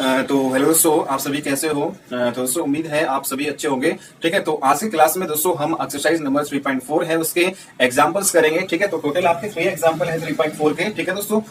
तो हेलो दोस्तों, आप सभी कैसे हो। तो दोस्तों उम्मीद है आप सभी अच्छे होंगे। ठीक है, तो आज की क्लास में दोस्तों हम एक्सरसाइज नंबर 3.4 है उसके एग्जांपल्स करेंगे। ठीक है, तो टोटल आपके 3 एग्जांपल है 3.4 के। ठीक है दोस्तों,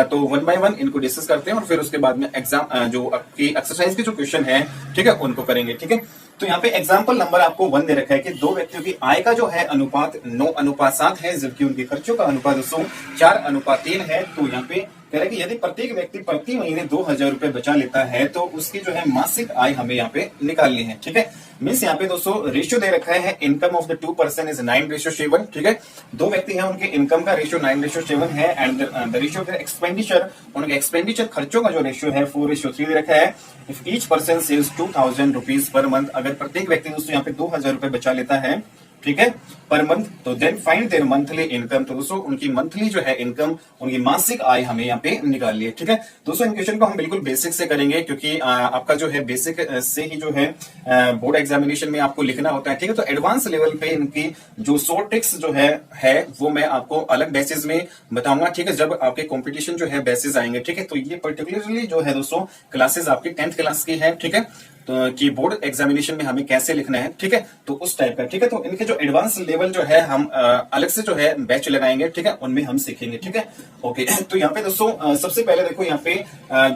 तो वन बाय वन इनको डिस्कस करते हैं और फिर उसके बाद में एग्जाम जो आपकी एक्सरसाइज के जो क्वेश्चन है, ठीक है, उनको करेंगे। ठीक है, तो यहाँ पे एग्जाम्पल नंबर आपको 1 दे रखा है कि दो व्यक्तियों की आय का जो है अनुपात 9:7 है, जबकि उनके खर्चों का अनुपात दोस्तों 4:3 है। तो यहाँ पे कह रहा है कि यदि प्रत्येक व्यक्ति प्रति महीने 2,000 रुपए बचा लेता है तो उसकी जो है मासिक आय हमें यहाँ पे निकालनी है। ठीक है, मीन्स यहाँ पे दोस्तों रेशियो दे रखा है, income of the 2 person is 9:7। ठीक है, दो व्यक्ति हैं, उनके इनकम का रेशियो 9:7 है and the ratio of the expenditure, उनके एक्सपेंडिचर खर्चों का जो रेशियो है 4:3 दे रखा है। If each person saves 2,000 rupees per month, अगर प्रत्येक व्यक्ति दोस्तों यहाँ पे 2,000 रुपए बचा लेता है, ठीक है, पर मंथ, तो then find their monthly income. तो दोस्तों उनकी मंथली जो है इनकम, उनकी मासिक आय हमें यहाँ पे निकालनी है। ठीक है दोस्तों, इन क्वेश्चन को हम बिल्कुल बेसिक से करेंगे क्योंकि आपका जो है बेसिक से ही जो है बोर्ड एग्जामिनेशन में आपको लिखना होता है। ठीक है, तो एडवांस लेवल पे इनकी जो शॉर्ट ट्रिक्स जो है वो मैं आपको अलग बेसिस में बताऊंगा। ठीक है, जब आपके कॉम्पिटिशन जो है बेसिस आएंगे। ठीक है, तो ये पर्टिकुलरली जो है दोस्तों क्लासेस आपकी 10th क्लास की है। ठीक है, तो कि बोर्ड एग्जामिनेशन में हमें कैसे लिखना है। ठीक है, तो उस टाइप का। ठीक है, तो इनके जो एडवांस लेवल जो है हम अलग से जो है बैच लगाएंगे। ठीक है, उनमें हम सीखेंगे। ठीक है, ओके। तो यहाँ पे दोस्तों सबसे पहले देखो, यहाँ पे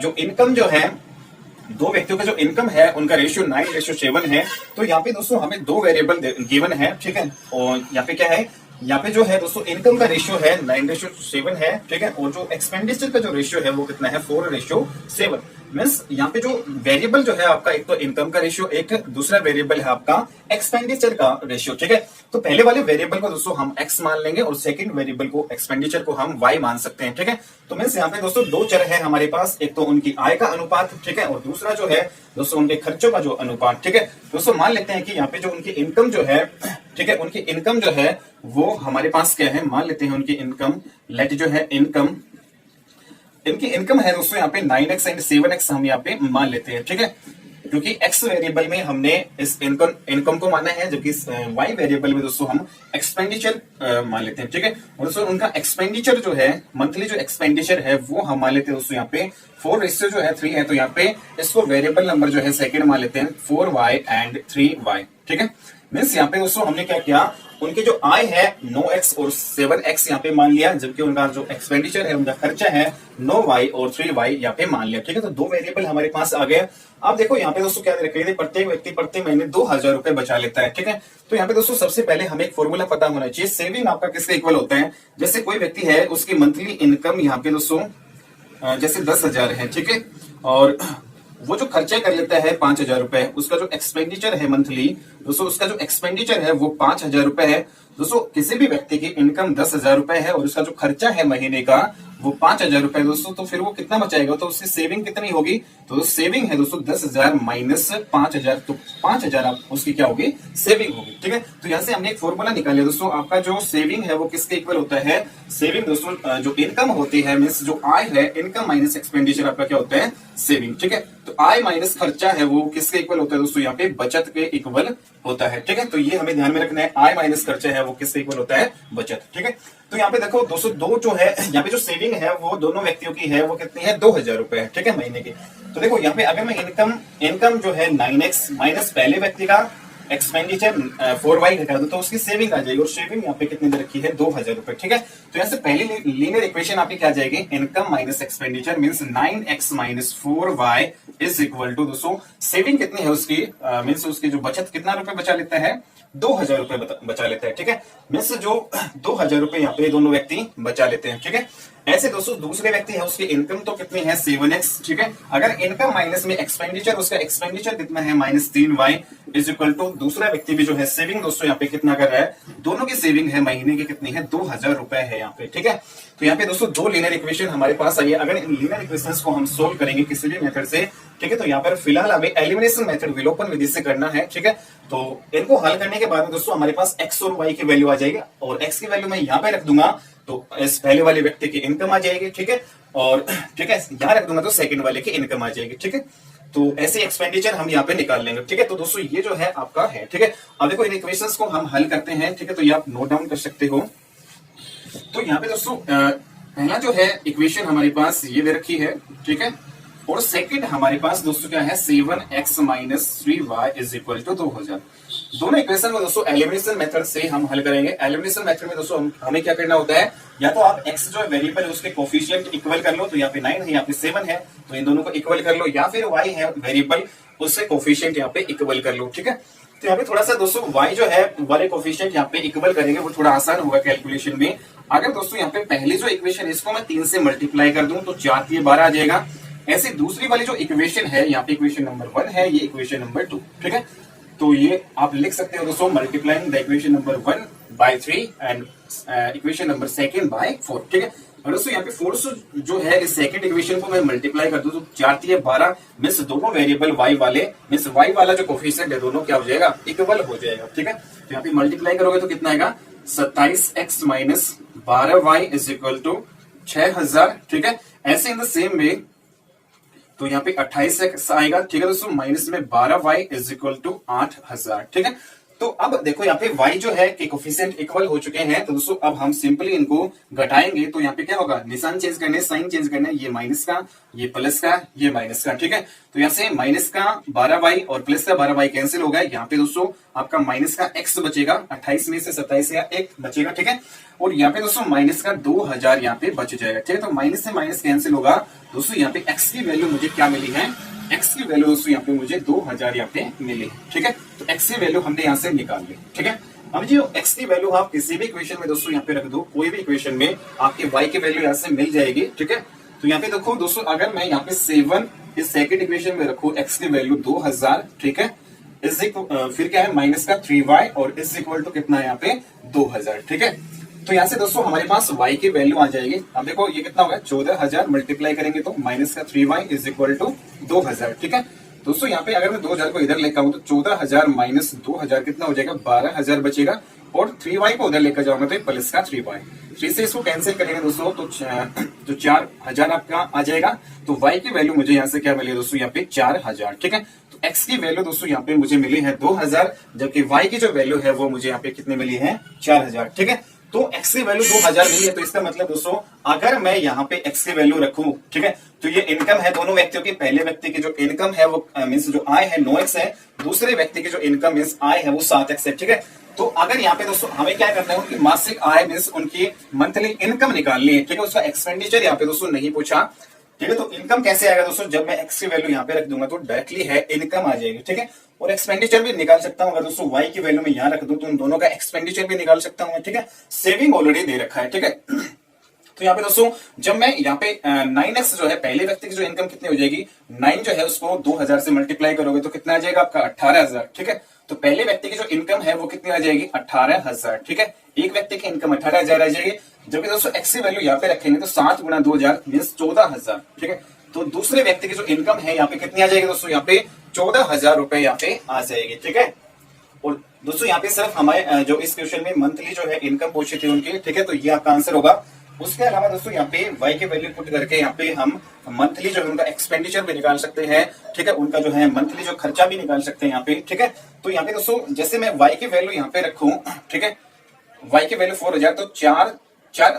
जो इनकम जो है, दो व्यक्तियों का जो इनकम है उनका रेशियो 9:7 है। तो यहाँ पे दोस्तों हमें दो वेरिएबल गिवन है। ठीक है, और यहाँ पे क्या है, यहाँ पे जो है दोस्तों इनकम का रेशियो है 9:7 है। ठीक है, और जो एक्सपेंडिचर का जो रेशियो है वो कितना है, 4:7। मीन्स यहाँ पे जो वेरिएबल जो है आपका, एक तो इनकम का रेशियो, एक दूसरा वेरिएबल है आपका एक्सपेंडिचर का रेशियो। ठीक है, तो पहले वाले वेरिएबल को दोस्तों हम एक्स मान लेंगे और सेकंड वेरिएबल को, एक्सपेंडिचर को, हम वाई मान सकते हैं। ठीक है, तो मीन्स यहाँ पे दोस्तों दो चर है हमारे पास, एक तो उनकी आय का अनुपात, ठीक है, और दूसरा जो है दोस्तों उनके खर्चों का जो अनुपात। ठीक है दोस्तों, मान लेते हैं कि यहाँ पे जो उनकी इनकम जो है, ठीक है, उनकी इनकम जो है वो हमारे पास क्या है, मान लेते हैं उनकी इनकम, लेट जो है इनकम, इनकी इनकम है दोस्तों यहाँ पे 9x एंड 7x हम यहाँ पे मान लेते हैं। ठीक है, क्योंकि x वेरिएबल में हमने इस इनकम को माना है, जबकि y वेरिएबल में दोस्तों हम एक्सपेंडिचर मान लेते हैं। ठीक है, और दोस्तों उनका एक्सपेंडिचर जो है, मंथली जो एक्सपेंडिचर है वो हम मान लेते हैं दोस्तों यहाँ पे 4:3 है। तो यहाँ पे इसको वेरिएबल नंबर जो है सेकंड मान लेते हैं, 4y एंड 3y। ठीक है, मीन्स यहाँ पे दोस्तों हमने क्या किया, उनकी जो आय है 9x और 7x यहाँ पे मान लिया, जबकि उनका जो एक्सपेंडिचर है, उनका खर्चा है 9y और 3y यहाँ पे मान लिया। ठीक है, तो दो वेरिएबल हमारे पास आ गए। अब देखो यहाँ पे दोस्तों क्या दे रखा है, प्रत्येक व्यक्ति प्रति महीने 2,000 रुपए बचा लेता है। ठीक है, तो यहाँ पे दोस्तों सबसे पहले हमें एक फॉर्मूला पता होना चाहिए, सेविंग आपका किसके इक्वल होता है। जैसे कोई व्यक्ति है, उसकी मंथली इनकम यहाँ पे दोस्तों जैसे 10,000 है। ठीक है, और वो जो खर्चा कर लेता है 5,000 रुपए, उसका जो एक्सपेंडिचर है मंथली दोस्तों, उसका जो एक्सपेंडिचर है वो 5,000 रुपए है। दोस्तों किसी भी व्यक्ति की इनकम 10,000 रुपए है और उसका जो खर्चा है महीने का वो 5,000 रुपए दोस्तों, तो फिर वो कितना बचाएगा, तो उसकी सेविंग कितनी होगी, तो सेविंग है दोस्तों 10,000 माइनस 5,000, तो 5,000 आप उसकी क्या होगी, सेविंग होगी। ठीक है, तो यहाँ से हमने एक फॉर्मूला निकाल लिया दोस्तों, आपका जो सेविंग है वो किसके इक्वल होता है, सेविंग दोस्तों जो इनकम होती है, मीन्स जो आय है, इनकम माइनस एक्सपेंडिचर आपका क्या होता है, सेविंग। ठीक है, तो आय माइनस खर्चा है वो किसके इक्वल होता है दोस्तों, यहाँ पे बचत के इक्वल होता है। ठीक है, तो ये हमें ध्यान में रखना है, आय माइनस खर्चा है वो किसके इक्वल होता है, बचत। ठीक है, तो यहाँ पे देखो दोस्तों दो जो है, यहाँ पे जो सेविंग है वो दोनों व्यक्तियों की है, वो कितनी है, 2,000 रुपए है। ठीक है, महीने की। तो देखो यहाँ पे अगर मैं इनकम जो है 9x माइनस पहले व्यक्ति का एक्सपेंडिचर 4y घटा दो तो उसकी सेविंग आ जाएगी, और सेविंग यहाँ पे कितनी दे रखी है, 2,000 रुपए। ठीक है, तो यहाँ से पहली लीनियर इक्वेशन आपकी क्या जाएगी, income minus expenditure means 9x minus 4y is equal to दोस्तों सेविंग कितनी है उसकी, मीन्स उसकी जो बचत कितना रुपए बचा लेता है, 2,000 रुपए बचा लेता है। ठीक है, मीन्स जो 2,000 रुपए यहाँ पे दोनों व्यक्ति बचा लेते हैं। ठीक है, ऐसे दोस्तों दूसरे व्यक्ति है, उसकी इनकम तो कितनी है, 7x। ठीक है, अगर इनकम माइनस में एक्सपेंडिचर, उसका एक्सपेंडिचर कितना है, minus 3y is equal to दूसरा व्यक्ति भी जो है सेविंग दोस्तों यहाँ पे कितना कर रहा है, दोनों की सेविंग है महीने की कितनी है, 2,000 रुपए है यहाँ पे। ठीक है, तो यहाँ पे दोस्तों दो लीनियर इक्वेशन हमारे पास आई है। अगर इन लीनियर इक्वेशंस को हम सोल्व करेंगे किसी भी मेथड से, ठीक है, तो यहाँ पर फिलहाल हमें एलिमिनेशन मेथड, विलोपन विधि से करना है। ठीक है, तो इनको हल करने के बाद दोस्तों हमारे पास x और y की वैल्यू आ जाएगी, और x की वैल्यू मैं यहाँ पे रख दूंगा तो इस पहले वाले व्यक्ति की इनकम आ जाएगी। ठीक है, और ठीक है यहाँ रख दूंगा तो सेकंड वाले की इनकम आ जाएगी। ठीक है, तो ऐसे एक्सपेंडिचर हम यहाँ पे निकाल लेंगे। ठीक है, तो दोस्तों ये जो है आपका है। ठीक है, अब देखो इन इक्वेशंस को हम हल करते हैं। ठीक है, तो ये आप नोट डाउन कर सकते हो। तो यहाँ पे दोस्तों पहला जो है इक्वेशन हमारे पास ये दे रखी है। ठीक है, और सेकंड हमारे पास दोस्तों क्या है 7x minus 3y is equal to 2000। दोनों इक्वेशन को दोस्तों एलिमिनेशन मेथड से हम हल करेंगे। एलिमिनेशन मेथड में दोस्तों हमें क्या करना होता है, या तो आप x जो है वेरिएबल है उसके कोफिशिएंट इक्वल कर लो, तो यहाँ पे 9 है यहाँ पे 7 है तो इन दोनों को इक्वल कर लो, या फिर y है वेरिएबल उससे कोफिशिएंट यहाँ पे इक्वल कर लो। ठीक है, तो यहाँ पे थोड़ा सा दोस्तों y जो है वाले कोफिशिएंट यहाँ पे इक्वल करेंगे, वो थोड़ा आसान होगा कैलकुलेशन में। अगर दोस्तों यहाँ पे पहली जो इक्वेशन इसको मैं 3 से मल्टीप्लाई कर दूं तो 4 3 12 आ जाएगा। ऐसे दूसरी वाली जो इक्वेशन है यहाँ पे इक्वेशन नंबर 1 है, ये इक्वेशन नंबर 2। ठीक है, तो ये आप लिख सकते हो दोस्तों multiplying the equation number 1 by 3 and equation number 2 by 4। ठीक है, और दोस्तों यहाँ पे 4 से जो है इस सेकंड इक्वेशन को मैं मल्टीप्लाई कर दूं तो 4 3 12 मींस दोनों वेरिएबल y वाले मींस y वाला जो कोफिशिएंट है दोनों क्या हो जाएगा, इक्वल हो जाएगा। ठीक है, तो यहाँ पे मल्टीप्लाई करोगे तो कितना आएगा 27x minus 12y is equal to 6000। ठीक है, ऐसे इन द सेम वे तो यहाँ पे 28x आएगा। ठीक है दोस्तों, माइनस में 12y इज इक्वल टू 8000। ठीक है, तो अब देखो यहाँ पे y जो है कि कोफिशिएंट इक्वल हो चुके हैं, तो दोस्तों अब हम सिंपली इनको घटाएंगे तो यहाँ पे क्या होगा, निशान चेंज करने, साइन चेंज करने, ये माइनस का, ये प्लस का, ये माइनस का। ठीक है, तो यहाँ से माइनस का 12y और प्लस का 12y कैंसिल हो गया। यहाँ पे दोस्तों आपका माइनस का x बचेगा, 28 में से 27 या 1 बचेगा। ठीक है, और यहाँ पे दोस्तों माइनस का 2000 यहाँ पे बच जाएगा। ठीक है, तो माइनस से माइनस कैंसिल होगा। दोस्तों यहाँ पे x की वैल्यू मुझे क्या मिली है, x की वैल्यू दोस्तों यहाँ पे मुझे 2000 यहाँ पे मिली। ठीक है, तो x की वैल्यू हमने यहाँ से निकाल ली। ठीक है, अब जी x की वैल्यू आप किसी भी इक्वेशन में दोस्तों यहाँ पे रख दो, कोई भी इक्वेशन में आपके y की वैल्यू यहाँ से मिल जाएगी। ठीक है, तो यहाँ पे देखो दोस्तों अगर मैं यहाँ पे 7 इस सेकंड इक्वेशन में रखू x की वैल्यू 2000। ठीक है, इज फिर क्या है माइनस का 3y और इज इक्वल टू कितना है यहाँ पे 2000। ठीक है, तो यहाँ से दोस्तों हमारे पास y की वैल्यू आ जाएगी। अब देखो ये कितना होगा 14000 मल्टीप्लाई करेंगे तो माइनस का 3y इज इक्वल टू 2000। ठीक है, दोस्तों यहाँ पे अगर मैं 2000 को इधर लेकर आऊं तो 14000 माइनस 2000 कितना हो जाएगा 12000 बचेगा, और 3y को उधर लेकर जाऊंगा तो प्लस का 3y। 3 से इसको कैंसिल करेंगे दोस्तों तो 4000 आपका आ जाएगा। तो y की वैल्यू मुझे यहाँ से क्या मिली दोस्तों यहाँ पे 4000। ठीक है, तो x की वैल्यू दोस्तों यहाँ पे मुझे मिली है 2000, जबकि y की जो वैल्यू है वो मुझे यहाँ पे कितने मिली है 4000। ठीक है, तो x की वैल्यू 2000 मिली है, तो इसका मतलब दोस्तों अगर मैं यहाँ पे x की वैल्यू रखूं, ठीक है, तो ये इनकम है दोनों व्यक्तियों की। पहले व्यक्ति की जो इनकम है वो मीन्स जो आय है 9x है, दूसरे व्यक्ति की जो इनकम मीन्स आय है वो 7x है। ठीक है, तो अगर यहाँ पे दोस्तों हमें क्या करना है, उनकी मासिक आय मीन्स उनकी मंथली इनकम निकालनी है। ठीक है, उसका एक्सपेंडिचर यहाँ पे दोस्तों नहीं पूछा। ठीक है, तो इनकम कैसे आएगा दोस्तों, जब मैं x की वैल्यू यहाँ पे रख दूंगा तो डायरेक्टली है इनकम आ जाएगी। ठीक है, और एक्सपेंडिचर भी निकाल सकता हूं, अगर दोस्तों y की वैल्यू में यहाँ रख दूं तो उन दोनों का एक्सपेंडिचर भी निकाल सकता हूं। ठीक है, सेविंग ऑलरेडी दे रखा है। ठीक है, तो यहाँ पे दोस्तों जब मैं यहाँ पे 9x जो है पहले व्यक्ति की जो इनकम कितनी हो जाएगी, 9 जो है उसको 2000 से मल्टीप्लाई करोगे तो कितना आ जाएगा आपका 18000। ठीक है, तो पहले व्यक्ति की जो इनकम है वो कितनी आ जाएगी 18000। ठीक है, एक व्यक्ति की इनकम 18000 आ जाएगी, जबकि दोस्तों x की वैल्यू यहाँ पे रखेंगे तो 7 गुना 2000 मीन्स 14000। ठीक है, तो दूसरे व्यक्ति की जो इनकम है यहाँ पे कितनी आ जाएगी दोस्तों, यहाँ पे 14000 रुपए यहाँ पे आ जाएगी। ठीक है, और दोस्तों यहाँ पे सिर्फ हमारे जो इस क्वेश्चन में मंथली जो है इनकम पूछी थी उनकी। ठीक है, तो ये आपका आंसर होगा। उसके अलावा दोस्तों यहाँ पे y की वैल्यू पुट करके यहाँ पे हम मंथली जो है उनका एक्सपेंडिचर भी निकाल सकते हैं। ठीक है, उनका जो है मंथली जो खर्चा भी निकाल सकते हैं यहाँ पे। ठीक है, तो यहाँ पे दोस्तों जैसे मैं y की वैल्यू यहाँ पे रखूं, ठीक है, y की वैल्यू 4000 तो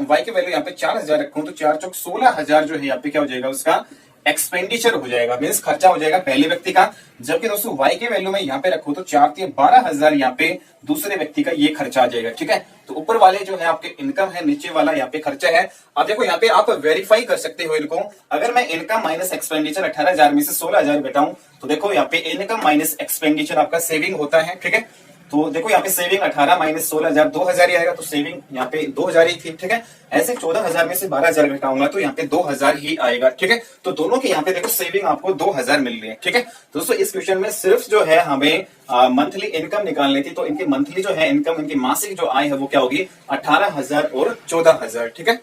y की वैल्यू यहाँ पे 4000 रखूं तो 4 चौक 16000 जो है यहाँ पे क्या हो जाएगा उसका एक्सपेंडिचर हो जाएगा, मीन्स खर्चा हो जाएगा पहले व्यक्ति का। जबकि दोस्तों y की वैल्यू में यहाँ पे रखो तो 4 3 12000 यहाँ पे दूसरे व्यक्ति का ये खर्चा आ जाएगा। ठीक है, तो ऊपर वाले जो है आपके इनकम है, नीचे वाला यहाँ पे खर्चा है। अब देखो यहाँ पे आप वेरीफाई कर सकते हो इनको। अगर मैं इनकम माइनस एक्सपेंडिचर 18000 में से 16000 घटाऊं तो देखो यहाँ पे इनकम माइनस एक्सपेंडिचर आपका सेविंग होता है। ठीक है, तो देखो यहाँ पे सेविंग 18 माइनस 16000 2000 ही आएगा, तो सेविंग यहाँ पे 2000 ही थी। ठीक है, ऐसे 14000 में से 12000 घटाऊंगा तो यहाँ पे 2000 ही आएगा। ठीक है, तो दोनों के यहाँ पे देखो सेविंग आपको 2000 मिल रही है। ठीक है, दोस्तों इस क्वेश्चन में सिर्फ जो है हमें मंथली इनकम निकालनी थी, तो इनकी मंथली जो है इनकम, इनकी मासिक जो आय है वो क्या होगी 18000 और 14000। ठीक है,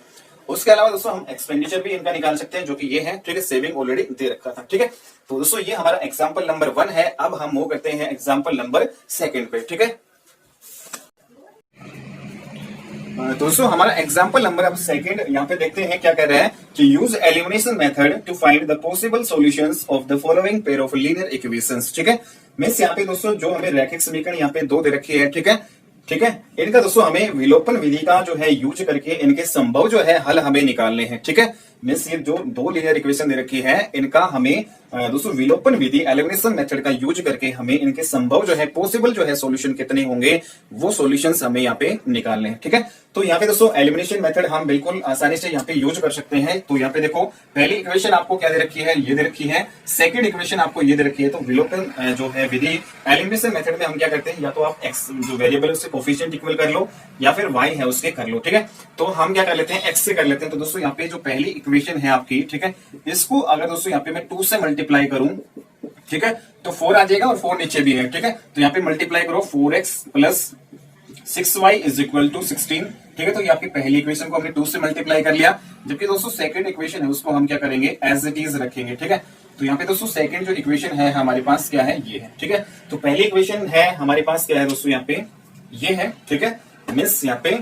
उसके अलावा दोस्तों हम एक्सपेंडिचर भी इनका निकाल सकते हैं जो कि ये है। ठीक है, सेविंग ऑलरेडी दे रखा था। ठीक है, तो दोस्तों ये हमारा एग्जाम्पल नंबर 1 है। अब हम मूव करते हैं एग्जाम्पल नंबर 2 पे। ठीक है, दोस्तों हमारा एग्जाम्पल नंबर अब 2 यहाँ पे देखते हैं क्या कह रहा है कि use elimination method to find the possible solutions of the following pair of linear equations. ठीक है, मींस यहाँ पे दोस्तों जो हमें रैखिक समीकरण यहाँ पे 2 दे रखी है। ठीक है, ठीक है, इनका दोस्तों हमें विलोपन विधि का जो है यूज करके इनके संभव जो है हल हमें निकालने हैं। ठीक है, मींस ये जो दो लीनियर इक्वेशन दे रखी है इनका हमें दोस्तों विलोपन विधि एलिमिनेशन मेथड का यूज करके हमें इनके संभव जो है पॉसिबल जो है सॉल्यूशन कितने होंगे वो सॉल्यूशंस हमें यहाँ पे निकालने हैं। ठीक है, तो यहाँ पे दोस्तों एलिमिनेशन मेथड हम बिल्कुल आसानी से यहाँ पे यूज कर सकते हैं। तो यहाँ पे देखो पहली इक्वेशन आपको क्या दे रखी है, ये दे रखी है। सेकंड इक्वेशन आपको ये दे रखी है। तो विलोपन जो है विधि एलिमिनेशन मेथड में हम क्या करते हैं, या तो आप एक्स जो वेरिएबल उससे कोफिशिएंट इक्वल कर लो या फिर वाई है उसके कर लो। ठीक है, तो हम क्या कर लेते हैं, एक्स से कर लेते हैं। तो दोस्तों यहाँ पे जो पहली इक्वेशन है आपकी, ठीक है, इसको अगर दोस्तों यहाँ पे मैं 2 से मल्टीप्लाई करूं, ठीक है, तो 4 आ जाएगा और 4 नीचे भी है। ठीक है, तो यहाँ पे मल्टीप्लाई करो 4x plus 6y is equal to 16। ठीक है, तो ये आपकी पहली इक्वेशन को हमने 2 से मल्टीप्लाई कर लिया। जबकि दोस्तों सेकंड इक्वेशन है उसको हम क्या करेंगे, एज इट इज रखेंगे। ठीक है, तो यहाँ पे दोस्तों सेकंड जो इक्वेशन है हमारे पास क्या है, ये है। ठीक है, तो पहली इक्वेशन है हमारे पास क्या है दोस्तों, यहाँ पे ये है। ठीक है, मींस यहाँ पे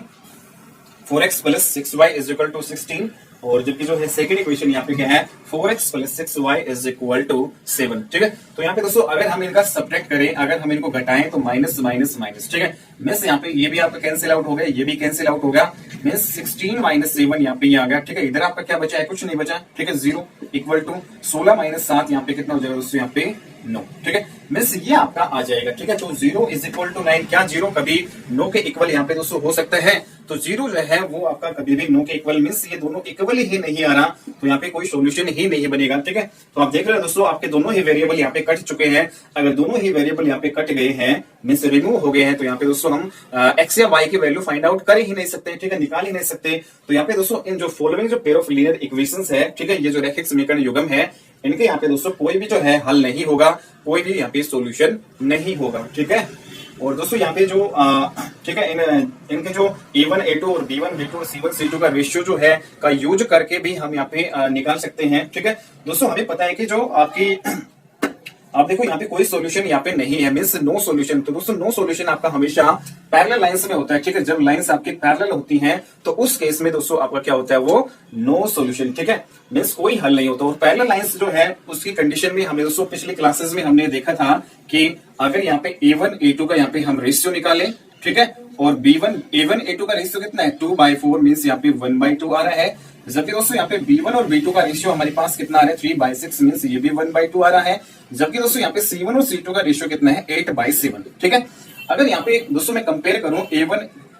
4x plus 6y is equal to 16, और जबकि जो है सेकंड इक्वेशन यहाँ पे क्या है, 4x plus 6y is equal to 7। ठीक है, तो यहाँ पे दोस्तों अगर हम इनका सब्ट्रैक्ट करें, अगर हम इनको घटाएं तो माइनस माइनस माइनस। ठीक है, मींस यहाँ पे ये भी आपका कैंसिल आउट हो गया, ये भी कैंसिल आउट हो गया। मींस 16 माइनस 7 यहाँ पे ये आ गया। ठीक है, इधर आपका क्या बचा है, कुछ नहीं बचा। ठीक है, 0 इक्वल टू 16 माइनस 7 यहाँ पे कितना हो जाएगा दोस्तों, यहाँ पे 9। ठीक है, मींस ये आपका आ जाएगा। ठीक है, तो 0 इज इक्वल टू 9। क्या 0 कभी 9 के इक्वल यहाँ पे दोस्तों हो सकता है? तो 0 जो है वो आपका कभी भी 9 के इक्वल, मींस ये दोनों इक्वल ही नहीं आ रहा, तो यहाँ पे कोई सॉल्यूशन ही नहीं बनेगा। ठीक है, तो आप देख रहे हैं दोस्तों आपके दोनों ही वेरिएबल यहाँ पे कट चुके हैं। अगर दोनों ही वेरिएबल यहाँ पे कट गए हैं, मींस रिमूव हो गए हैं, तो यहाँ पे दोस्तों हम एक्स या वाई की वैल्यू फाइंड आउट कर ही नहीं सकते। ठीक है, निकाल ही नहीं सकते। तो यहाँ पे दोस्तों इन जो फॉलोइंग जो पेयर ऑफ लीनियर इक्वेशंस है, ठीक है, ये जो रैखिक समीकरण युग्म है, इनके यहाँ पे दोस्तों कोई भी जो है हल नहीं होगा, कोई भी यहाँ पे सॉल्यूशन नहीं होगा। ठीक है, और दोस्तों यहाँ पे जो ठीक है इनके जो A1 A2 और B1 B2 और C1 C2 का रेशियो जो है का यूज करके भी हम यहाँ पे निकाल सकते हैं। ठीक है, दोस्तों हमें पता है कि जो आपकी आप देखो यहाँ पे कोई सॉल्यूशन यहाँ पे नहीं है, मींस नो सॉल्यूशन। तो दोस्तों नो सॉल्यूशन आपका हमेशा पैरेलल लाइंस में होता है। ठीक है, जब लाइंस आपकी पैरेलल होती हैं तो उस केस में दोस्तों आपका क्या होता है, वो नो सॉल्यूशन। ठीक है, मींस कोई हल नहीं होता। और पैरेलल लाइंस जो है उसकी कंडीशन में हमें दोस्तों पिछले क्लासेस में हमने देखा था कि अगर यहाँ पे A1 A2 का यहाँ पे हम रेशियो निकालें, ठीक है, और A1 A2 का रेशियो कितना है, 2/4, मींस यहाँ पे 1/2 आ रहा है। जबकि दोस्तों यहाँ पे B1 और B2 का रेशियो हमारे पास कितना आ रहा है, 3/6, मींस ये भी 1/2 आ रहा है। जबकि दोस्तों यहाँ पे C1 और C2 का रेशियो कितना है, 8/7। ठीक है, अगर यहाँ पे दोस्तों मैं कंपेयर करूं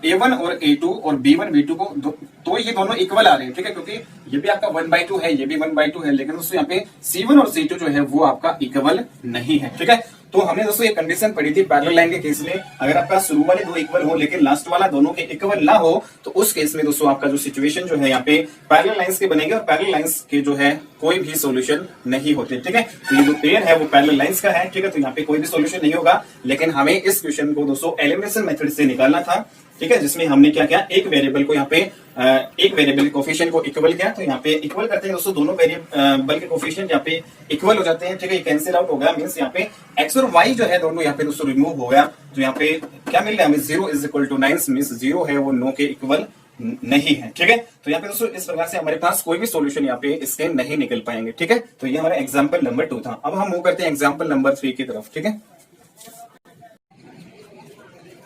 A1 और A2 और B1 B2 को, तो ये दोनों इक्वल आ रहे हैं। ठीक है, क्योंकि ये भी आपका 1/2 है, ये भी 1/2 है, लेकिन दोस्तों यहाँ पे C1 और C2 जो है वो आपका इक्वल नहीं है। ठीक है, तो हमने दोस्तों ये कंडीशन पढ़ी थी पैरेलल लाइन के केस में, अगर आपका शुरू वाले दो इक्वल हो लेकिन लास्ट वाला दोनों के इक्वल ना हो, तो उस केस में दोस्तों आपका जो सिचुएशन जो है यहाँ पे पैरेलल लाइंस के बनेंगे, और पैरेलल लाइंस के जो है कोई भी सॉल्यूशन नहीं होते। ठीक है, तो ये जो पेयर है वो पैरेलल लाइंस का है। ठीक है, तो यहाँ पे कोई भी सॉल्यूशन नहीं होगा, लेकिन हमें इस क्वेश्चन को दोस्तों एलिमिनेशन मेथड से निकालना था। ठीक है, जिसमें हमने क्या किया, एक वेरिएबल को यहाँ पे एक वेरिएबल कोफिशिएंट को इक्वल किया। तो यहाँ पे इक्वल करते हैं दोस्तों, दोनों वेरिएबल के कोफिशिएंट यहाँ पे इक्वल हो जाते हैं। ठीक है, कैंसिल आउट हो गया, मींस यहाँ पे एक्स और वाई जो है दोनों यहाँ पे दोस्तों रिमूव हो गया। तो यहाँ पे क्या मिल रहा है हमें, 0 इज इक्वल टू 9, मींस 0 है वो 9 के इक्वल नहीं है। ठीक है, तो यहाँ पे दोस्तों इस प्रकार से हमारे पास कोई भी सॉल्यूशन यहाँ पे इसके नहीं निकल पाएंगे। ठीक है, तो ये हमारा एग्जाम्पल नंबर 2 था। अब हम मूव करते हैं एग्जाम्पल नंबर 3 की तरफ। ठीक है,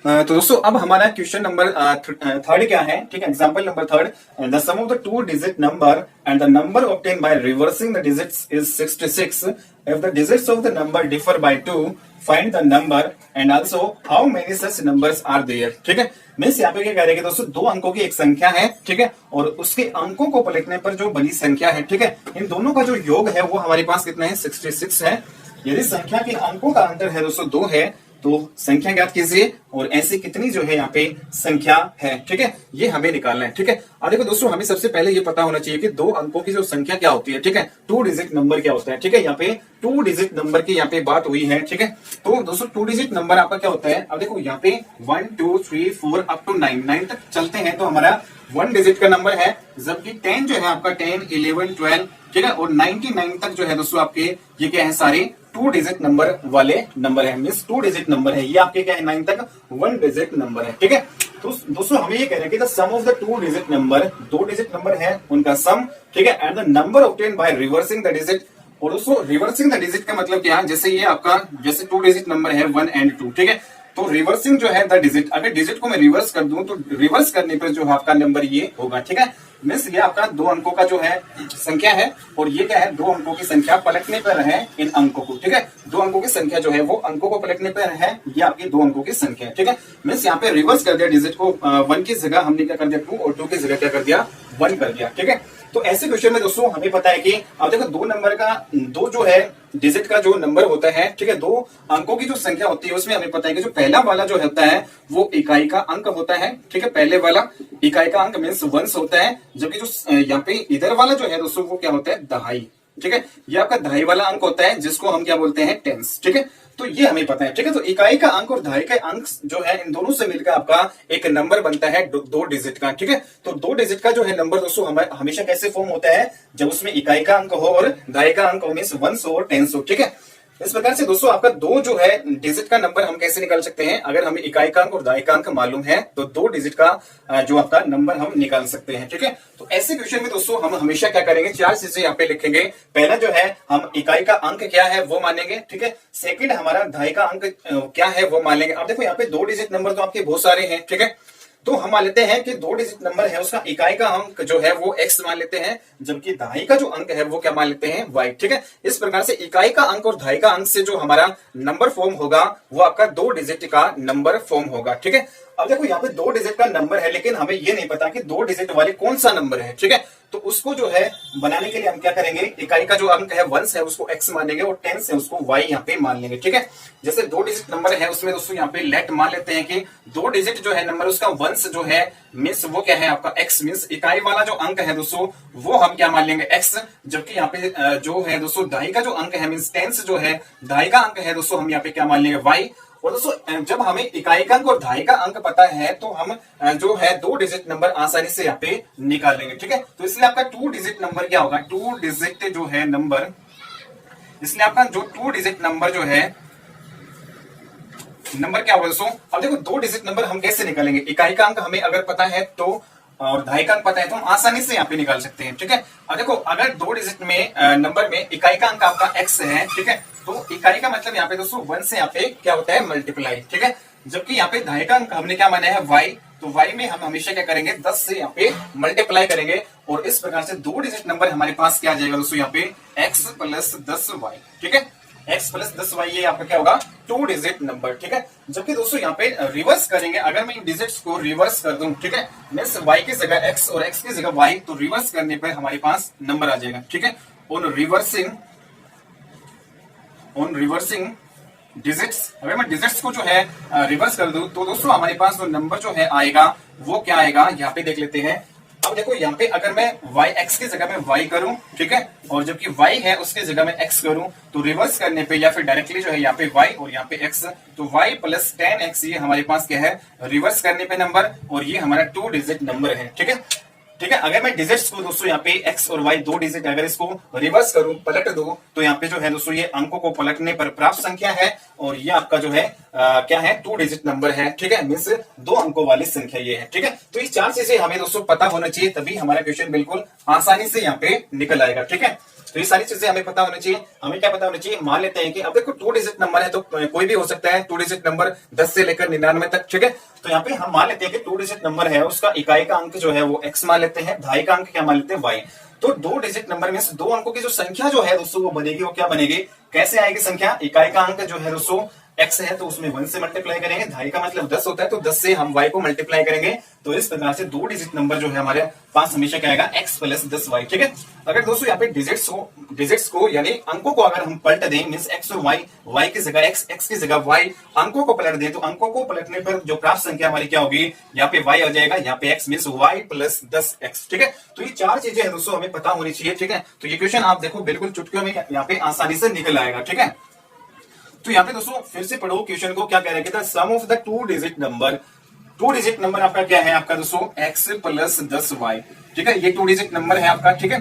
तो दोस्तों अब हमारा क्वेश्चन नंबर 3 क्या है, ठीक है, example number 3, the sum of the 2 digit number and the number obtain by reversing the digits is 66। If the digits of the number differ by 2, find the number and also how many such numbers are there. ठीक है, means यहाँ पे क्या कह रहे हैं दोस्तों, 2 अंकों की एक संख्या है। ठीक है, और उसके अंकों को पलटने पर जो बनी संख्या है, ठीक है, इन दोनों का जो योग है वो हमारे पास कितना है, 66 है। यदि संख्या के अंकों का अंतर है दोस्तों 2 है, तो संख्या ज्ञात कीजिए और ऐसी कितनी जो है यहाँ पे संख्या है। ठीक है, ये हमें निकालना है। ठीक है, अब देखो दोस्तों हमें सबसे पहले ये पता होना चाहिए कि 2 अंकों की जो संख्या क्या होती है। ठीक है, 2 डिजिट नंबर क्या होता है। ठीक है, यहाँ पे 2 डिजिट नंबर की यहाँ पे बात हुई है। ठीक है, तो दोस्तों 2 डिजिट नंबर आपका क्या होता है, अब देखो यहाँ पे 1 2 3 4 अप टू 9 तक चलते हैं, तो हमारा 1 डिजिट का नंबर है। जबकि 10 जो है आपका 10 11 12, ठीक है, और 99 तक जो है दोस्तों आपके ये क्या है, सारे 2 डिजिट नंबर वाले नंबर है, मींस 2 डिजिट नंबर है। ये आपके क्या है, 9 तक 1 डिजिट नंबर है। ठीक है, तो दोस्तों हमें ये कह रहे हैं कि the sum of the 2 digit number, 2 digit number है उनका सम, ठीक है, and the number obtain by reversing the digit. और दोस्तों रिवर्सिंग द डिजिट का मतलब क्या है, जैसे ये आपका जैसे 2 डिजिट नंबर है 1 एंड 2, ठीक है, तो रिवर्सिंग जो है द डिजिट, अगर डिजिट को मैं रिवर्स कर दूं तो रिवर्स करने पर जो आपका नंबर ये होगा, ठीक है। मीन्स ये आपका 2 अंकों का जो है संख्या है, और ये क्या है 2 अंकों की संख्या पलटने पर है इन अंकों को, ठीक है। 2 अंकों की संख्या जो है वो अंकों को पलटने पर है, ये आपकी 2 अंकों की संख्या है, ठीक है। मीन्स यहाँ पे रिवर्स कर दिया डिजिट को, 1 की जगह हमने क्या कर दिया 2, और 2 की जगह क्या कर दिया 1 कर दिया, ठीक है। तो ऐसे क्वेश्चन में दोस्तों हमें पता है कि अब देखो 2 नंबर का 2 जो है डिजिट का जो नंबर होता है, ठीक है, 2 अंकों की जो संख्या होती है उसमें हमें पता है कि जो पहला वाला जो होता है वो इकाई का अंक होता है, ठीक है। पहले वाला इकाई का अंक मीन्स वंश होता है, जबकि जो यहाँ पे इधर वाला जो है दोस्तों वो क्या होता है दहाई, ठीक है। ये आपका दहाई वाला अंक होता है जिसको हम क्या बोलते हैं टेंस, ठीक है। तो ये हमें पता है, ठीक है। तो इकाई का अंक और दहाई का अंक जो है इन दोनों से मिलकर आपका एक नंबर बनता है 2 डिजिट का, ठीक है। तो 2 डिजिट का जो है नंबर दोस्तों हमेशा कैसे फॉर्म होता है, जब उसमें इकाई का अंक हो और दहाई का अंक हो, मीन्स वंश हो और टेंस हो, ठीक है। इस प्रकार से दोस्तों आपका 2 जो है डिजिट का नंबर हम कैसे निकाल सकते हैं, अगर हमें इकाई का अंक और दहाई का अंक मालूम है तो 2 डिजिट का जो आपका नंबर हम निकाल सकते हैं, ठीक है। तो ऐसे क्वेश्चन में दोस्तों हम हमेशा क्या करेंगे, 4 चीजें यहाँ पे लिखेंगे। पहला जो है हम इकाई का अंक क्या है वो मानेंगे, ठीक है। सेकंड हमारा दहाई का अंक क्या है वो मान लेंगे। अब देखो यहाँ पे 2 डिजिट नंबर तो आपके बहुत सारे हैं, ठीक है। तो हम मान लेते हैं कि 2 डिजिट नंबर है उसका इकाई का अंक जो है वो x मान लेते हैं, जबकि दहाई का जो अंक है वो क्या मान लेते हैं y, ठीक है। इस प्रकार से इकाई का अंक और दहाई का अंक से जो हमारा नंबर फॉर्म होगा वो आपका 2 डिजिट का नंबर फॉर्म होगा, ठीक है। अब देखो यहाँ पे 2 डिजिट का नंबर है, लेकिन हमें ये नहीं पता कि 2 डिजिट वाले कौन सा नंबर है, ठीक है। तो उसको जो है बनाने के लिए हम क्या करेंगे, इकाई का जो अंक है वंश है उसको x मानेंगे और टेंस है उसको y यहाँ पे मान लेंगे, ठीक है। जैसे 2 डिजिट नंबर है उसमें दोस्तों यहाँ पे लेट मान लेते हैं कि 2 डिजिट जो है नंबर उसका वंश जो है मीन्स वो क्या है आपका x, मीन्स इकाई वाला जो अंक है दोस्तों वो हम क्या मान लेंगे x, जबकि यहाँ पे जो है दोस्तों दहाई का जो अंक है मीन्स टेंस जो है दहाई का अंक है दोस्तों हम यहाँ पे क्या मान लेंगे y। और दोस्तों जब हमें इकाई का अंक और दहाई का अंक पता है तो हम जो है 2 डिजिट नंबर आसानी से यहाँ पे निकाल लेंगे, ठीक है। तो इसलिए आपका 2 डिजिट नंबर क्या होगा, 2 डिजिट जो है नंबर, इसलिए आपका जो 2 डिजिट नंबर जो है नंबर क्या होगा दोस्तों। अब देखो 2 डिजिट नंबर हम कैसे निकालेंगे, इकाई का अंक हमें अगर पता है तो और दहाई का अंक पता है तो हम आसानी से यहाँ पे निकाल सकते हैं, ठीक है। अब देखो अगर 2 डिजिट में नंबर में इकाई का अंक आपका x है, ठीक है, तो इकाई का मतलब यहाँ पे दोस्तों 1 से यहाँ पे क्या होता है मल्टीप्लाई, ठीक है। जबकि यहाँ पे दहाई का अंक हमने क्या माना है y, तो y में हम हमेशा क्या करेंगे 10 से यहाँ पे मल्टीप्लाई करेंगे, और इस प्रकार से 2 डिजिट नंबर हमारे पास क्या आ जाएगा दोस्तों यहाँ पे x प्लस 10y, ठीक है। x प्लस 10y ये आपका क्या होगा 2 डिजिट नंबर, ठीक है। जबकि दोस्तों यहाँ पे रिवर्स करेंगे, अगर मैं इन डिजिट्स को रिवर्स कर दूं, ठीक है, मींस y की जगह x और x की जगह y, तो रिवर्स करने पर हमारे पास नंबर आ जाएगा, ठीक है। ऑन रिवर्सिंग डिजिट्स, अगर मैं डिजिट्स को जो है रिवर्स कर दूं तो दोस्तों हमारे पास जो नंबर जो है आएगा वो क्या आएगा, यहाँ पे देख लेते हैं। अब देखो यहाँ पे अगर मैं y x की जगह में y करूं, ठीक है, और जबकि y है उसकी जगह में x करूं, तो रिवर्स करने पे या फिर डायरेक्टली जो है यहाँ पे y और यहाँ पे x, तो y प्लस 10x ये हमारे पास क्या है रिवर्स करने पे नंबर, और ये हमारा 2 डिजिट नंबर है, ठीक है। ठीक है, अगर मैं डिजिट्स को दोस्तों यहाँ पे x और y 2 डिजिट अगर इसको रिवर्स करूं, पलट दूं, तो यहाँ पे जो है दोस्तों ये अंकों को पलटने पर प्राप्त संख्या है, और ये आपका जो है क्या है 2 डिजिट नंबर है, ठीक है, मींस 2 अंकों वाली संख्या ये है, ठीक है। तो ये 4 चीजें हमें दोस्तों पता होना चाहिए, तभी हमारा क्वेश्चन बिल्कुल आसानी से यहाँ पे निकल आएगा, ठीक है। तो ये सारी चीजें हमें पता होनी चाहिए। हमें क्या पता होना चाहिए, मान लेते हैं कि अब देखो 2 डिजिट नंबर है तो कोई भी हो सकता है 2 डिजिट नंबर 10 से लेकर 99 तक, ठीक है। तो यहाँ पे हम मान लेते हैं कि 2 डिजिट नंबर है उसका इकाई का अंक जो है वो x मान लेते हैं, दहाई का अंक क्या मान लेते हैं y। तो 2 डिजिट नंबर में से 2 अंकों की जो संख्या जो है दोस्तों वो बनेगी, वो क्या बनेगी, कैसे आएगी संख्या, इकाई का अंक जो है दोस्तों x है तो उसमें 1 से मल्टीप्लाई करेंगे, दहाई का मतलब 10 होता है तो 10 से हम y को मल्टीप्लाई करेंगे, तो इस प्रकार से 2 डिजिट नंबर जो है हमारे पास हमेशा क्या आएगा x प्लस 10y, ठीक है। अगर दोस्तों यहाँ पे डिजिट्स को यानी अंकों को अगर हम पलट दें, मींस x और y की जगह x की जगह y, अंकों को पलट दें, तो अंकों को पलटने पर जो प्राप्त संख्या हमारी क्या होगी, यहाँ पे y आ जाएगा, यहाँ पे x means y plus 10x, ठीक है। तो ये 4 चीजें हैं दोस्तों हमें पता होनी चाहिए, ठीक है। तो ये क्वेश्चन आप देखो बिल्कुल चुटकियों में यहाँ पे आसानी से निकल आएगा, ठीक है। तो यहाँ पे दोस्तों फिर से पढ़ो क्वेश्चन को, क्या कह रहे हैं, sum of the 2 digit number, 2 digit number आपका क्या है आपका दोस्तों x प्लस 10y, ठीक है, ये 2 डिजिट नंबर है आपका, ठीक है।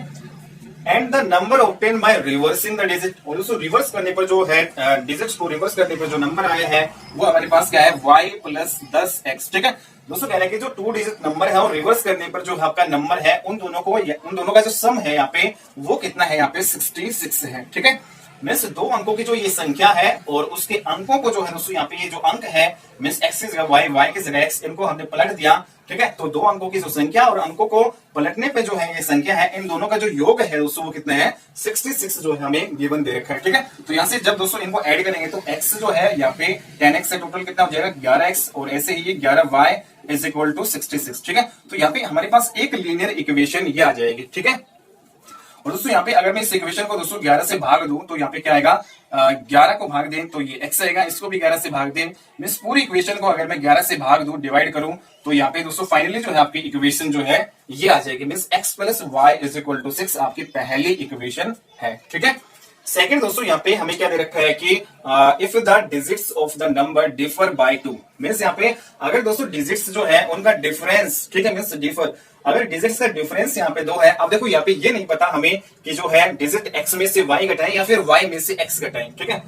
And the number obtain by reversing the digit, और दोस्तों रिवर्स करने पर जो है डिजिट्स को रिवर्स करने पर जो नंबर आया है वो हमारे पास क्या है y प्लस 10x, ठीक है। दोस्तों कह रहे हैं कि जो 2 डिजिट नंबर है और रिवर्स करने पर जो आपका नंबर है उन दोनों का जो सम है यहाँ पे वो कितना है, यहाँ पे 66 है, ठीक है। मीन्स दो अंकों की जो ये संख्या है और उसके अंकों को जो है दोस्तों यहाँ पे ये जो अंक है मीन्स एक्स की जगह वाई, वाई की जगह एक्स, इनको हमने पलट दिया, ठीक है। तो दो अंकों की जो संख्या और अंकों को पलटने पे जो है ये संख्या है, इन दोनों का जो योग है दोस्तों वो कितना है 66 जो है हमें गिवन दे रखा है, ठीक है। तो यहाँ से जब दोस्तों इनको ऐड करेंगे तो x जो है यहाँ पे 10x से टोटल कितना हो जाएगा 11x और ऐसे ही 11y इज इक्वल टू 66, ठीक है। तो यहाँ पे हमारे पास एक लीनियर इक्वेशन ये आ जाएगी, ठीक है। और दोस्तों यहाँ पे अगर मैं इस इक्वेशन को दोस्तों 11 से भाग दूं तो यहाँ पे क्या आएगा 11 को भाग दें तो ये x आएगा, इसको भी 11 से भाग दें, मींस पूरी इक्वेशन को अगर मैं 11 से भाग दूं डिवाइड करूं तो यहाँ पे दोस्तों फाइनली जो है आपकी इक्वेशन जो है ये आ जाएगी, means x plus Y is equal to 6 आपकी पहली इक्वेशन है, ठीक है। सेकंड दोस्तों यहाँ पे हमें क्या दे रखा है कि if the digits of the number differ by 2, means यहाँ पे अगर दोस्तों डिजिट्स जो है उनका डिफरेंस, ठीक है, मींस डिफर, अगर डिजिट्स का डिफरेंस यहाँ पे 2 है। अब देखो यहाँ पे ये नहीं पता हमें कि जो है डिजिट x में से y घटाएं या फिर y में से x घटाएं, ठीक है,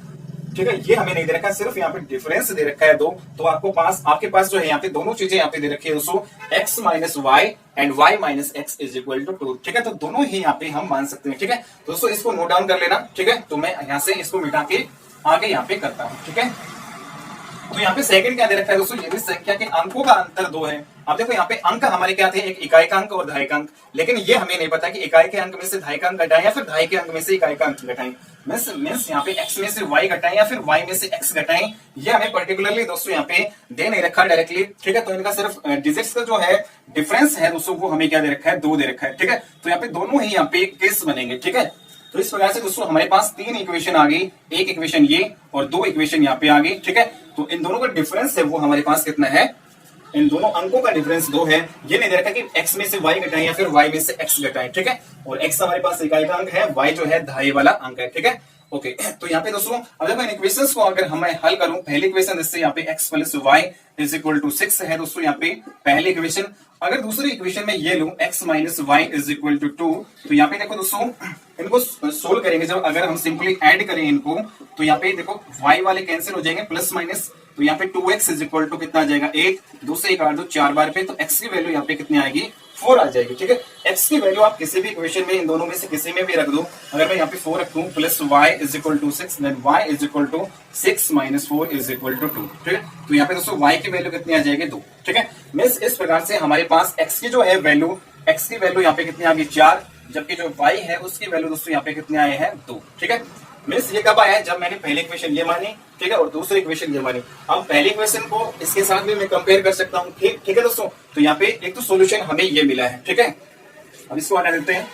ठीक है, ये हमें नहीं दे रखा, सिर्फ यहाँ पे डिफरेंस दे रखा है 2। तो आपके पास जो है यहाँ पे दोनों चीजें यहाँ पे दे रखी है दोस्तों x minus Y and y minus X is equal to 2, ठीक है। तो दोनों ही यहाँ पे हम मान सकते हैं, ठीक है। दोस्तों इसको नोट डाउन कर लेना, ठीक है। तो मैं यहाँ से इसको मिटा के आगे यहाँ पे करता हूँ, ठीक है। तो यहाँ पे सेकंड क्या दे रखा है दोस्तों, ये भी संख्या के अंकों का अंतर 2 है। अब देखो यहाँ पे अंक हमारे क्या थे, एक इकाई का अंक और दहाई का अंक, लेकिन ये हमें नहीं पता कि इकाई के अंक में से दहाई का अंक घटाएं या फिर दहाई के अंक में से इकाई का अंक घटाएं, मींस यहाँ पे x में से y घटाएं या फिर y में से x घटाएं, ये हमें पर्टिकुलरली दोस्तों यहाँ पे दे नहीं रखा डायरेक्टली, ठीक है। तो इनका सिर्फ डिजिट्स का जो है डिफरेंस है दोस्तों वो हमें क्या दे रखा है 2 दे रखा है, ठीक है। तो यहाँ पे दोनों ही यहाँ पे केस बनेंगे, ठीक है। तो इस प्रकार से दोस्तों हमारे पास 3 इक्वेशन आ गई, एक इक्वेशन ये और 2 इक्वेशन यहाँ पे आ गई, ठीक है। तो इन दोनों का डिफरेंस है वो हमारे पास कितना है, इन दोनों अंकों का डिफरेंस 2 है। ये नहीं दे रखा कि x में से y घटाएं या फिर y में से x घटाएं, ठीक है। और x हमारे पास इकाई का अंक है, y जो है दहाई वाला अंक है, ठीक है। ओके तो यहाँ पे दोस्तों अगर मैं इक्वेशंस को अगर हम हल करूं, पहली इक्वेशन इससे यहाँ पे x plus Y is equal to 6 है दोस्तों यहाँ पे पहली इक्वेशन। अगर दूसरी इक्वेशन में ये लूं x minus Y is equal to 2, तो यहाँ पे देखो दोस्तों इनको सोल्व करेंगे जब, अगर हम सिंपली ऐड करें इनको तो यहाँ पे देखो y वाले कैंसिल हो जाएंगे, प्लस माइनस, तो यहाँ पे 2x इज इक्वल टू कितना आ जाएगा 8, 2 से 1 काट दो 4 बार पे, तो x की वैल्यू यहाँ पे कितनी आएगी 4 आ जाएगी, ठीक है। x की वैल्यू आप किसी भी इक्वेशन में इन दोनों में से किसी में भी रख दो, अगर मैं यहाँ पे 4 रखूं plus y is equal to 6 then y is equal to 6 minus 4 is equal to 2, ठीक है। तो यहाँ पे दोस्तों y की वैल्यू कितनी आ जाएगी 2, ठीक है। मींस इस प्रकार से हमारे पास x की जो है वैल्यू, x की वैल्यू यहाँ पे कितनी आ गई 4, जबकि जो y है उसकी वैल्यू दोस्तों यहाँ पे कितने आए हैं 2, ठीक है। मींस ये कब आया है, जब मैंने पहली इक्वेशन ये मानी, ठीक है, और दूसरी इक्वेशन ये मानी। अब पहली इक्वेशन को इसके साथ भी मैं कंपेयर कर सकता हूँ, ठीक है दोस्तों। तो यहाँ पे एक तो सॉल्यूशन हमें ये मिला है, ठीक है। अब इसको हटा देते हैं,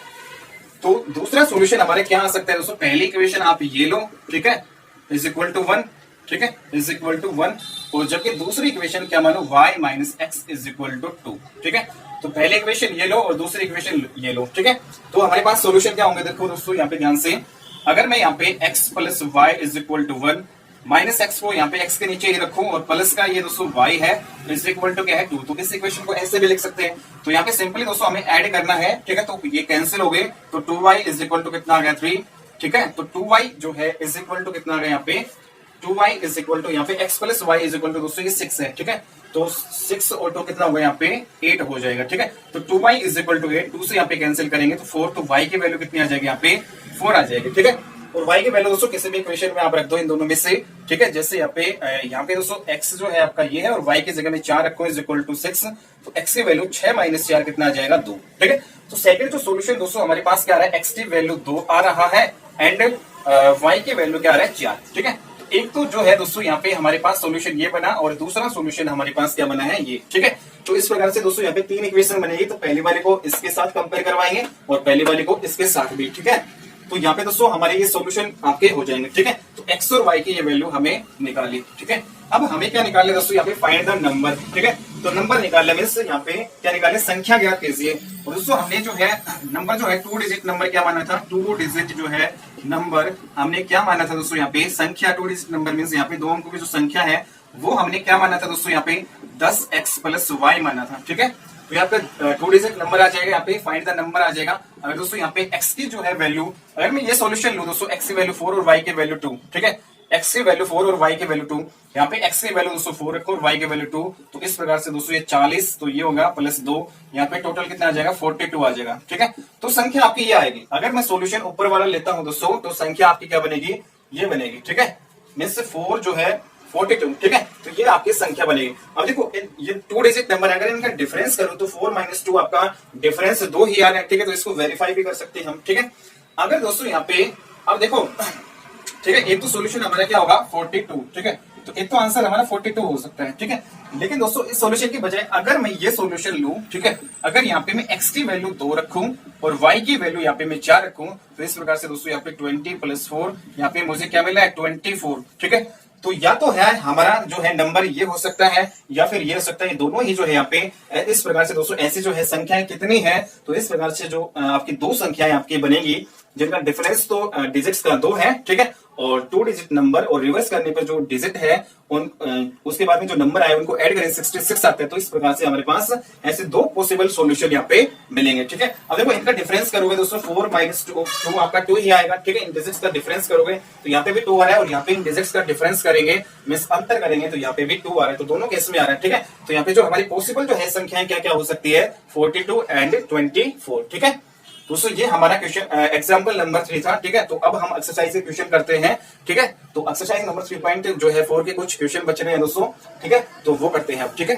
तो दूसरा सॉल्यूशन हमारे क्या आ सकता है दोस्तों, पहली इक्वेशन आप ये लो, ठीक है, इज इक्वल टू 1, ठीक है, इज इक्वल टू 1, और जबकि दूसरी इक्वेशन क्या मानो y minus X is equal to 2, ठीक है। तो पहली इक्वेशन ये लो और दूसरी इक्वेशन ये लो, ठीक है। तो हमारे पास सॉल्यूशन क्या होंगे, देखो दोस्तों यहाँ पे ध्यान से, अगर मैं यहाँ पे x plus Y is equal to 1, minus X को यहाँ पे x के नीचे ही रखूं और प्लस का ये दोस्तों y है इज इक्वल टू क्या है 2, तो इस इक्वेशन को ऐसे भी लिख सकते हैं। तो यहाँ पे सिंपली दोस्तों हमें ऐड करना है, ठीक है, तो ये कैंसिल हो गए, तो 2y इज इक्वल टू कितना आ गया 3, ठीक है। तो 2y जो है इज इक्वल टू कितना आ गया यहाँ पे 2y इज इक्वल टू यहाँ पे x plus Y is equal to दोस्तों ये 6 है, ठीक है। तो 6 और 2 कितना होगा यहाँ पे 8 हो जाएगा, ठीक है। तो 2y इज इक्वल टू 8, 2 से यहाँ पे कैंसिल करेंगे तो 4, तो y की वैल्यू कितनी आ जाएगी यहाँ पे 4 आ जाएगी, ठीक है। और y की वैल्यू दोस्तों किसी भी इक्वेशन में आप रख दो इन दोनों में से, ठीक है। जैसे यहाँ पे दोस्तों x जो है आपका ये है और y की जगह में 4 रखो इज इक्वल टू 6, तो x की वैल्यू 6 माइनस 4 कितना आ जाएगा 2, ठीक है। तो सेकंड जो सोल्यूशन दोस्तों हमारे पास क्या आ रहा है, x की वैल्यू 2 आ रहा है एंड y की वैल्यू क्या आ रहा है 4, ठीक है। एक तो जो है दोस्तों यहाँ पे हमारे पास सॉल्यूशन ये बना और दूसरा सॉल्यूशन हमारे पास क्या बना है ये, ठीक है। तो इस प्रकार से दोस्तों यहाँ पे 3 इक्वेशन बनेगी, तो पहली वाले को इसके साथ कंपेयर करवाएंगे और पहली वाले को इसके साथ भी, ठीक है। तो यहाँ पे दोस्तों हमारे ये सॉल्यूशन आपके हो जाएंगे, ठीक है। तो x और y की ये वैल्यू हमें निकाली, ठीक है। अब हमें क्या निकालना है दोस्तों, यहाँ पे फाइंड द नंबर, ठीक है। तो नंबर निकालने में यहाँ पे क्या निकाले, संख्या ज्ञात कीजिए। और दोस्तों हमने जो है नंबर जो है 2 डिजिट नंबर क्या माना था, 2 डिजिट जो है नंबर हमने क्या माना था दोस्तों, यहाँ पे संख्या 2 डिजिट नंबर मींस यहाँ पे 2 अंकों की जो संख्या है वो हमने क्या माना था दोस्तों, यहाँ पे 10x प्लस वाई माना था, ठीक है। तो यहाँ पे 2 डिजिट नंबर आ जाएगा, यहाँ पे फाइंड द नंबर आ जाएगा। अगर दोस्तों यहाँ पे x की जो है वैल्यू, अगर मैं ये सॉल्यूशन लूं दोस्तों, x की वैल्यू 4 और y की वैल्यू 2, ठीक है, एक्स की वैल्यू 4 और वाई की वैल्यू 2। यहाँ पे एक्स की वैल्यू दोस्तों 4 रखो और वाई की वैल्यू 2। तो इस प्रकार से दोस्तों ये 40, तो ये होगा प्लस 2, यहाँ पे टोटल कितना आ जाएगा 42 आ जाएगा। ठीक है, तो संख्या आपकी ये आएगी। अगर मैं सॉल्यूशन ऊपर वाला लेता हूं दोस्तों तो संख्या आपकी क्या बनेगी, ये बनेगी। ठीक है, मींस 4 जो है 42। ठीक है, तो ये आपकी संख्या बनेगी। अब देखो ये 2 डिजिट नंबर है, अगर इनका डिफरेंस करूं तो 4 माइनस 2 आपका डिफरेंस 2 ही आ रहा है। ठीक है, तो इसको वेरीफाई भी कर सकते हैं हम। ठीक है, अगर दोस्तों यहाँ पे अब देखो, ठीक है, एक तो सॉल्यूशन हमारा क्या होगा 42। ठीक है, तो एक तो आंसर हमारा 42 हो सकता है। ठीक है, लेकिन दोस्तों इस सॉल्यूशन की बजाय अगर मैं ये सॉल्यूशन लूं, ठीक है, अगर यहाँ पे मैं x की वैल्यू 2 रखूं और y की वैल्यू यहाँ पे मैं 4 रखूं, तो इस प्रकार से दोस्तों यहाँ पे 20 प्लस 4, यहाँ पे मुझे क्या मिला है 24। ठीक है, तो या तो है हमारा जो है नंबर ये हो सकता है या फिर ये हो सकता है, ये दोनों ही जो है यहाँ पे इस प्रकार से दोस्तों ऐसी जो है संख्याएं कितनी है, तो इस प्रकार से जो आपकी दो संख्याएं आपकी बनेगी जिनका डिफरेंस तो डिजिट्स का 2 है। ठीक है, और 2 डिजिट नंबर और रिवर्स करने पर जो डिजिट है उन उसके बाद में जो नंबर आए उनको ऐड करें 66 आते हैं। तो इस प्रकार से हमारे पास ऐसे दो पॉसिबल सॉल्यूशन यहाँ पे मिलेंगे। ठीक है, अब देखो इनका डिफरेंस करोगे दोस्तों 4 माइनस 2 आपका 2 ही आएगा। ठीक है, इन डिजिट्स का डिफरेंस करोगे तो यहाँ पे भी 2 आ रहा है और यहाँ पे इन डिजिट्स का डिफरेंस करेंगे मींस अंतर करेंगे तो यहाँ पे भी 2 आ रहा है। तो दोनों केस में आ रहा है। ठीक है, तो यहाँ पे जो हमारी पॉसिबल जो है संख्याएं क्या क्या हो सकती है 42 एंड 24। ठीक है, दोस्तों ये हमारा क्वेश्चन एग्जांपल नंबर 3 था। ठीक है, तो अब हम एक्सरसाइज के क्वेश्चन करते हैं। ठीक है, तो एक्सरसाइज नंबर 3 पॉइंट जो है 4 के कुछ क्वेश्चन बच रहे हैं दोस्तों। ठीक है, तो वो करते हैं अब। ठीक है।